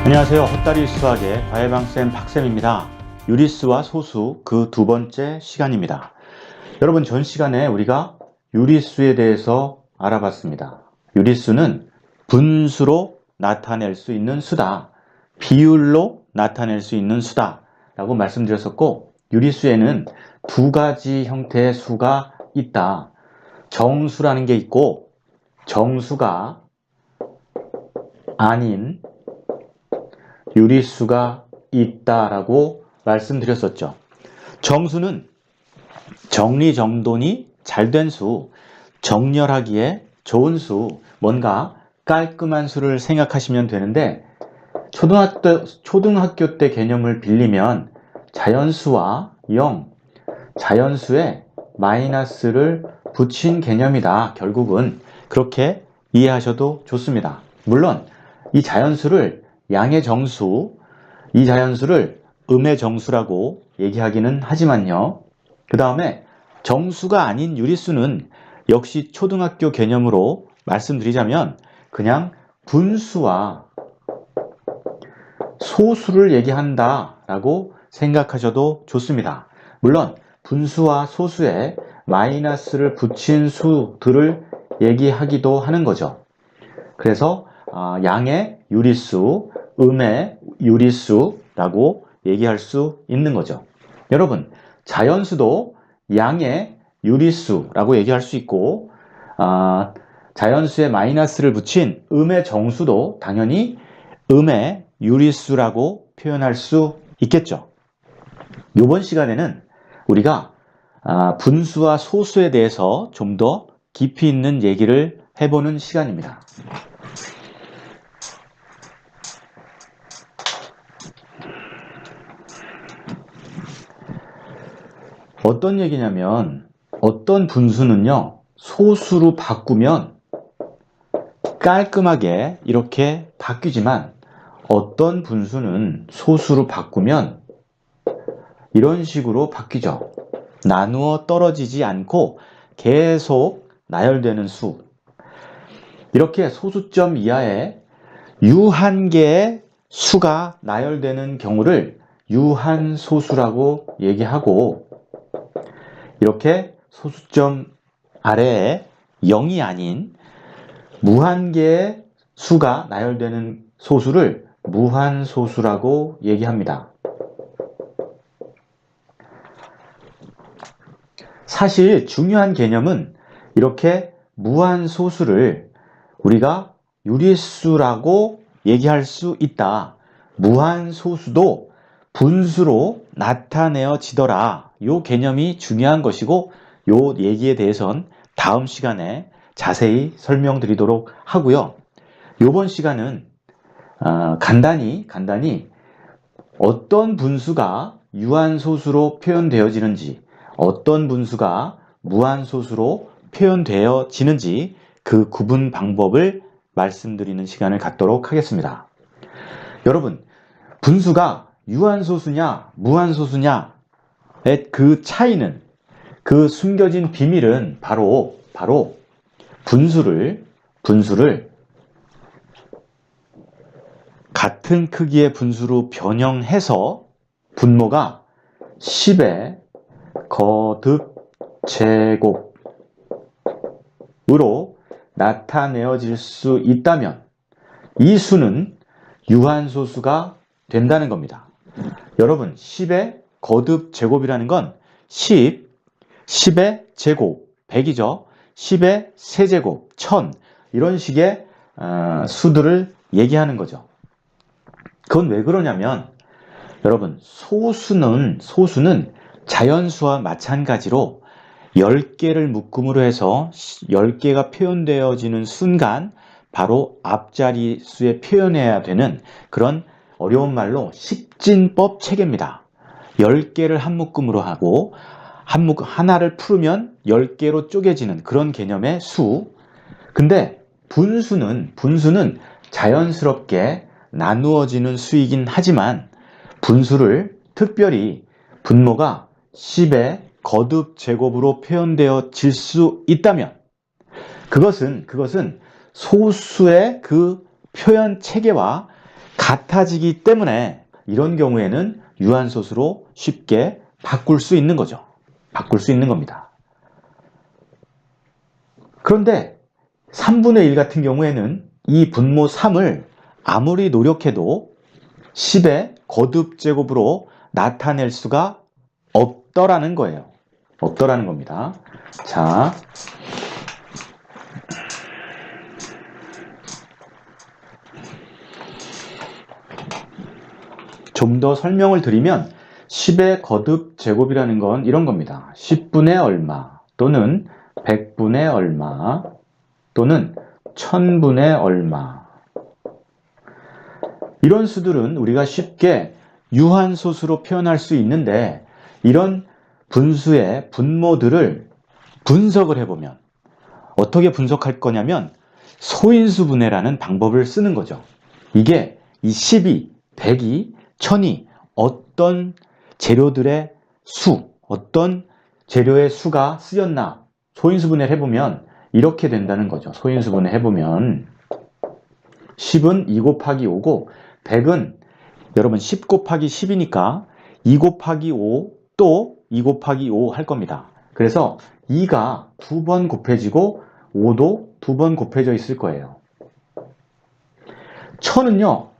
안녕하세요. 헛다리 수학의 과외방쌤 박쌤입니다. 유리수와 소수 그 두 번째 시간입니다. 여러분, 전 시간에 우리가 유리수에 대해서 알아봤습니다. 유리수는 분수로 나타낼 수 있는 수다, 비율로 나타낼 수 있는 수다 라고 말씀드렸었고, 유리수에는 두 가지 형태의 수가 있다. 정수라는 게 있고 정수가 아닌 유리수가 있다라고 말씀드렸었죠. 정수는 정리정돈이 잘된 수, 정렬하기에 좋은 수, 뭔가 깔끔한 수를 생각하시면 되는데, 초등학교 때 개념을 빌리면 자연수와 0, 자연수에 마이너스를 붙인 개념이다. 결국은 그렇게 이해하셔도 좋습니다. 물론 이 자연수를 양의 정수, 이 자연수를 음의 정수라고 얘기하기는 하지만요. 그 다음에 정수가 아닌 유리수는 역시 초등학교 개념으로 말씀드리자면 그냥 분수와 소수를 얘기한다 라고 생각하셔도 좋습니다. 물론 분수와 소수에 마이너스를 붙인 수들을 얘기하기도 하는 거죠. 그래서 양의 유리수, 음의 유리수라고 얘기할 수 있는 거죠. 여러분, 자연수도 양의 유리수라고 얘기할 수 있고, 자연수에 마이너스를 붙인 음의 정수도 당연히 음의 유리수라고 표현할 수 있겠죠. 이번 시간에는 우리가 분수와 소수에 대해서 좀 더 깊이 있는 얘기를 해보는 시간입니다. 어떤 얘기냐면 어떤 분수는요, 소수로 바꾸면 깔끔하게 이렇게 바뀌지만 어떤 분수는 소수로 바꾸면 이런 식으로 바뀌죠. 나누어 떨어지지 않고 계속 나열되는 수. 이렇게 소수점 이하에 유한개의 수가 나열되는 경우를 유한소수라고 얘기하고, 이렇게 소수점 아래에 0이 아닌 무한개의 수가 나열되는 소수를 무한소수라고 얘기합니다. 사실 중요한 개념은 이렇게 무한소수를 우리가 유리수라고 얘기할 수 있다. 무한소수도 분수로 나타내어지더라. 이 개념이 중요한 것이고, 이 얘기에 대해서는 다음 시간에 자세히 설명드리도록 하고요. 이번 시간은 간단히 어떤 분수가 유한소수로 표현되어지는지, 어떤 분수가 무한소수로 표현되어지는지 그 구분 방법을 말씀드리는 시간을 갖도록 하겠습니다. 여러분, 분수가 유한소수냐 무한소수냐의 그 차이는, 그 숨겨진 비밀은 바로 분수를 같은 크기의 분수로 변형해서 분모가 10의 거듭 제곱으로 나타내어질 수 있다면 이 수는 유한소수가 된다는 겁니다. 여러분, 10의 거듭 제곱이라는 건 10의 제곱, 100이죠. 10의 세제곱, 1000 이런 식의 수들을 얘기하는 거죠. 그건 왜 그러냐면, 여러분, 소수는 자연수와 마찬가지로 10개를 묶음으로 해서 10개가 표현되어지는 순간 바로 앞자리 수에 표현해야 되는 그런 어려운 말로 식진법 체계입니다. 10개를 한 묶음으로 하고 하나를 풀으면 10개로 쪼개지는 그런 개념의 수. 근데 분수는 자연스럽게 나누어지는 수이긴 하지만 분수를 특별히 분모가 10의 거듭 제곱으로 표현되어질 수 있다면 그것은 소수의 그 표현 체계와 같아지기 때문에 이런 경우에는 유한소수로 쉽게 바꿀 수 있는 거죠. 바꿀 수 있는 겁니다. 그런데 3분의 1 같은 경우에는 이 분모 3을 아무리 노력해도 10의 거듭제곱으로 나타낼 수가 없더라는 거예요. 없더라는 겁니다. 자, 좀 더 설명을 드리면 10의 거듭제곱이라는 건 이런 겁니다. 10분의 얼마 또는 100분의 얼마 또는 1000분의 얼마, 이런 수들은 우리가 쉽게 유한소수로 표현할 수 있는데, 이런 분수의 분모들을 분석을 해보면 어떻게 분석할 거냐면 소인수분해라는 방법을 쓰는 거죠. 이게 이 10이, 100이, 1000이 어떤 재료들의 수, 어떤 재료의 수가 쓰였나 소인수분해를 해보면 이렇게 된다는 거죠. 소인수분해 해보면 10은 2 곱하기 5고 100은 여러분 10 곱하기 10이니까 2 곱하기 5 또 2 곱하기 5 할 겁니다. 그래서 2가 2번 곱해지고 5도 2번 곱해져 있을 거예요. 1000은요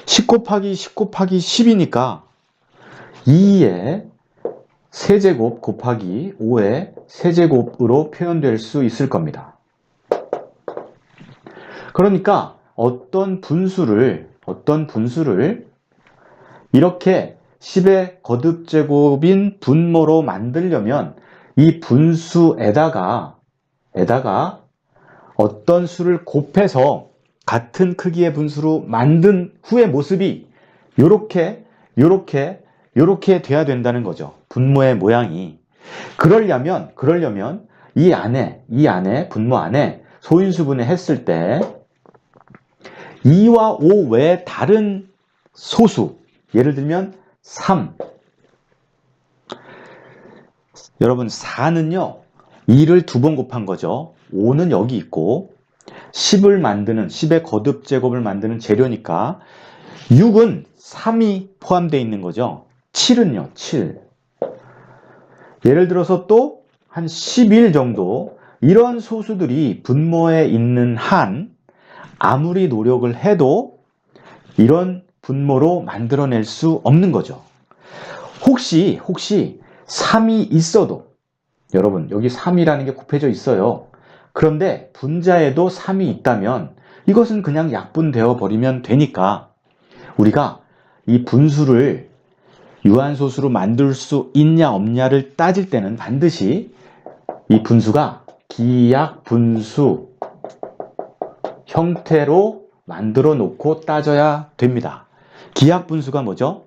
10 곱하기 10 곱하기 10이니까 2의 세제곱 곱하기 5의 세제곱으로 표현될 수 있을 겁니다. 그러니까 어떤 분수를 이렇게 10의 거듭제곱인 분모로 만들려면 이 분수에다가 어떤 수를 곱해서 같은 크기의 분수로 만든 후의 모습이 요렇게 돼야 된다는 거죠. 분모의 모양이. 그러려면 이 안에 분모 안에 소인수분해 했을 때 2와 5 외에 다른 소수, 예를 들면 3. 여러분 4는요 2를 2번 곱한 거죠. 5는 여기 있고 10의 거듭제곱을 만드는 재료니까 6은 3이 포함되어 있는 거죠. 7은요 7. 예를 들어서 또 한 11 정도, 이런 소수들이 분모에 있는 한 아무리 노력을 해도 이런 분모로 만들어낼 수 없는 거죠. 혹시 3이 있어도, 여러분 여기 3이라는 게 곱해져 있어요. 그런데 분자에도 3이 있다면 이것은 그냥 약분되어 버리면 되니까 우리가 이 분수를 유한소수로 만들 수 있냐 없냐를 따질 때는 반드시 이 분수가 기약분수 형태로 만들어 놓고 따져야 됩니다. 기약분수가 뭐죠?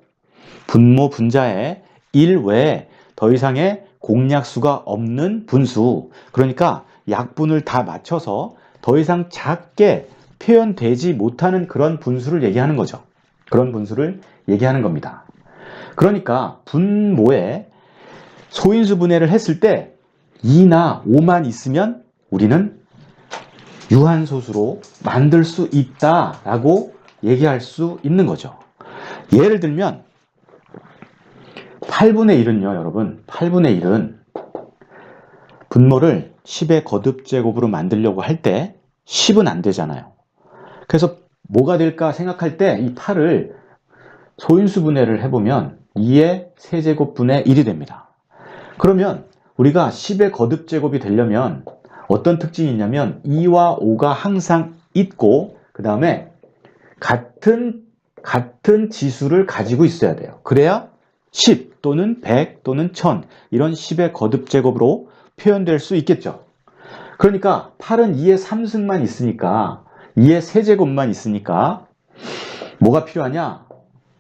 분모 분자의 1 외에 더 이상의 공약수가 없는 분수. 그러니까 약분을 다 맞춰서 더 이상 작게 표현되지 못하는 그런 분수를 얘기하는 거죠. 그런 분수를 얘기하는 겁니다. 그러니까 분모에 소인수분해를 했을 때 2나 5만 있으면 우리는 유한소수로 만들 수 있다라고 얘기할 수 있는 거죠. 예를 들면 8분의 1은요, 여러분. 8분의 1은 분모를 10의 거듭제곱으로 만들려고 할 때 10은 안 되잖아요. 그래서 뭐가 될까 생각할 때 이 8을 소인수분해를 해보면 2의 세제곱분의 1이 됩니다. 그러면 우리가 10의 거듭제곱이 되려면 어떤 특징이 있냐면 2와 5가 항상 있고 그 다음에 같은 지수를 가지고 있어야 돼요. 그래야 10 또는 100 또는 1000 이런 10의 거듭제곱으로 표현될 수 있겠죠. 그러니까 8은 2의 3승만 있으니까 2의 세제곱만 있으니까 뭐가 필요하냐?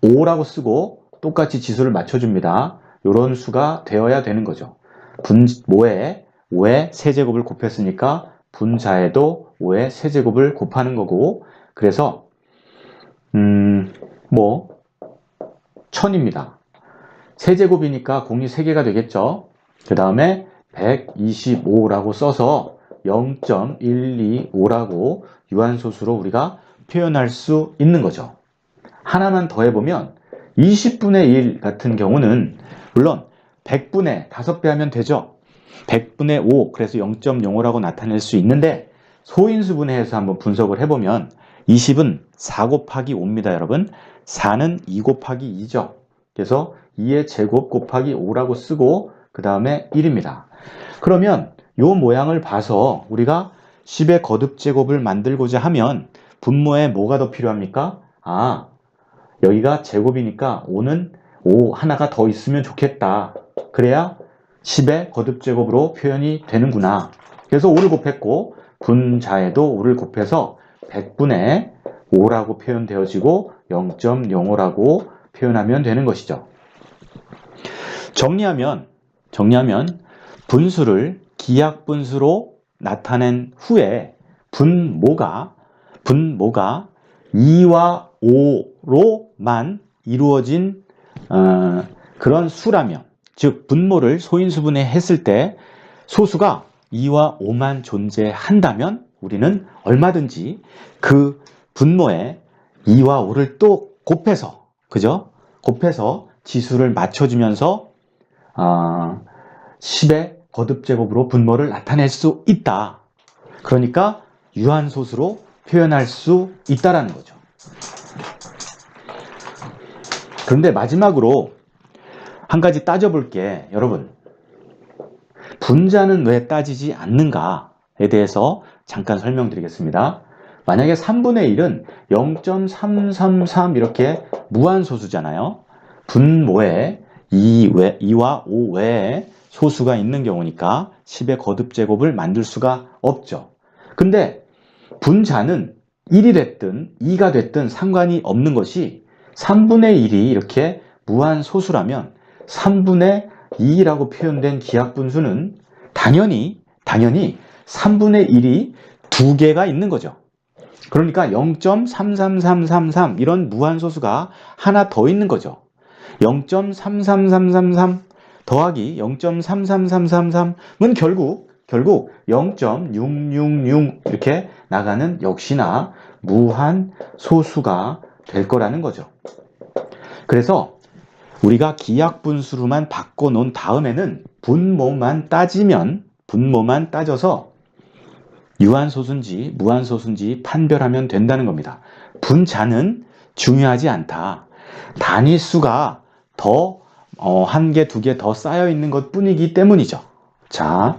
5라고 쓰고 똑같이 지수를 맞춰줍니다. 이런 수가 되어야 되는 거죠. 분모에 5의 세제곱을 곱했으니까 분자에도 5의 세제곱을 곱하는 거고, 그래서 1000입니다. 세제곱이니까 공이 3개가 되겠죠. 그 다음에 125라고 써서 0.125라고 유한소수로 우리가 표현할 수 있는 거죠. 하나만 더 해보면 20분의 1 같은 경우는 물론 100분의 5배 하면 되죠. 100분의 5, 그래서 0.05라고 나타낼 수 있는데 소인수분해해서 한번 분석을 해보면 20은 4 곱하기 5입니다, 여러분. 4는 2 곱하기 2죠. 그래서 2의 제곱 곱하기 5라고 쓰고 그 다음에 1입니다. 그러면 이 모양을 봐서 우리가 10의 거듭제곱을 만들고자 하면 분모에 뭐가 더 필요합니까? 아, 여기가 제곱이니까 5는 5 하나가 더 있으면 좋겠다. 그래야 10의 거듭제곱으로 표현이 되는구나. 그래서 5를 곱했고 분자에도 5를 곱해서 100분의 5라고 표현되어지고 0.05라고 표현하면 되는 것이죠. 정리하면 분수를 기하분수로 나타낸 후에 분모가 2와 5로만 이루어진 그런 수라면, 즉 분모를 소인수분해 했을 때 소수가 2와 5만 존재한다면 우리는 얼마든지 그 분모에 2와 5를 또 곱해서, 그죠? 곱해서 지수를 맞춰주면서 10의 거듭제곱으로 분모를 나타낼 수 있다. 그러니까 유한소수로 표현할 수 있다라는 거죠. 그런데 마지막으로 한 가지 따져볼게. 여러분, 분자는 왜 따지지 않는가에 대해서 잠깐 설명드리겠습니다. 만약에 3분의 1은 0.333 이렇게 무한소수잖아요. 분모에 2와 5 외에 소수가 있는 경우니까 10의 거듭제곱을 만들 수가 없죠. 근데 분자는 1이 됐든 2가 됐든 상관이 없는 것이 3분의 1이 이렇게 무한소수라면 3분의 2라고 표현된 기하분수는 당연히 3분의 1이 2개가 있는 거죠. 그러니까 0.33333 이런 무한소수가 하나 더 있는 거죠. 0.33333 더하기 0.33333은 결국 0.666 이렇게 나가는 역시나 무한소수가 될 거라는 거죠. 그래서 우리가 기하분수로만 바꿔놓은 다음에는 분모만 따져서 유한소수인지 무한소수인지 판별하면 된다는 겁니다. 분자는 중요하지 않다. 단위수가 더 한 개, 두 개 더 쌓여 있는 것 뿐이기 때문이죠. 자,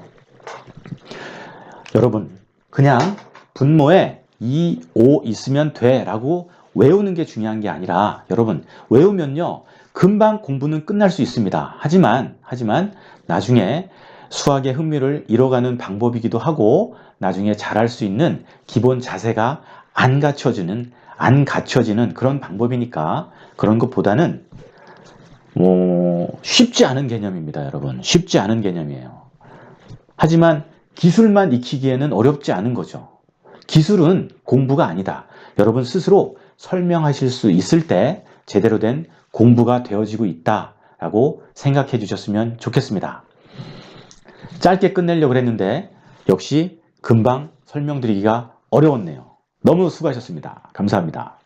여러분, 그냥 분모에 2, 5 있으면 돼 라고 외우는 게 중요한 게 아니라, 여러분, 외우면요 금방 공부는 끝날 수 있습니다. 하지만 나중에 수학의 흥미를 잃어가는 방법이기도 하고 나중에 잘할 수 있는 기본 자세가 안 갖춰지는 그런 방법이니까 그런 것보다는 쉽지 않은 개념입니다. 여러분, 쉽지 않은 개념이에요. 하지만 기술만 익히기에는 어렵지 않은 거죠. 기술은 공부가 아니다. 여러분 스스로 설명하실 수 있을 때 제대로 된 공부가 되어지고 있다라고 생각해 주셨으면 좋겠습니다. 짧게 끝내려고 했는데 역시 금방 설명드리기가 어려웠네요. 너무 수고하셨습니다. 감사합니다.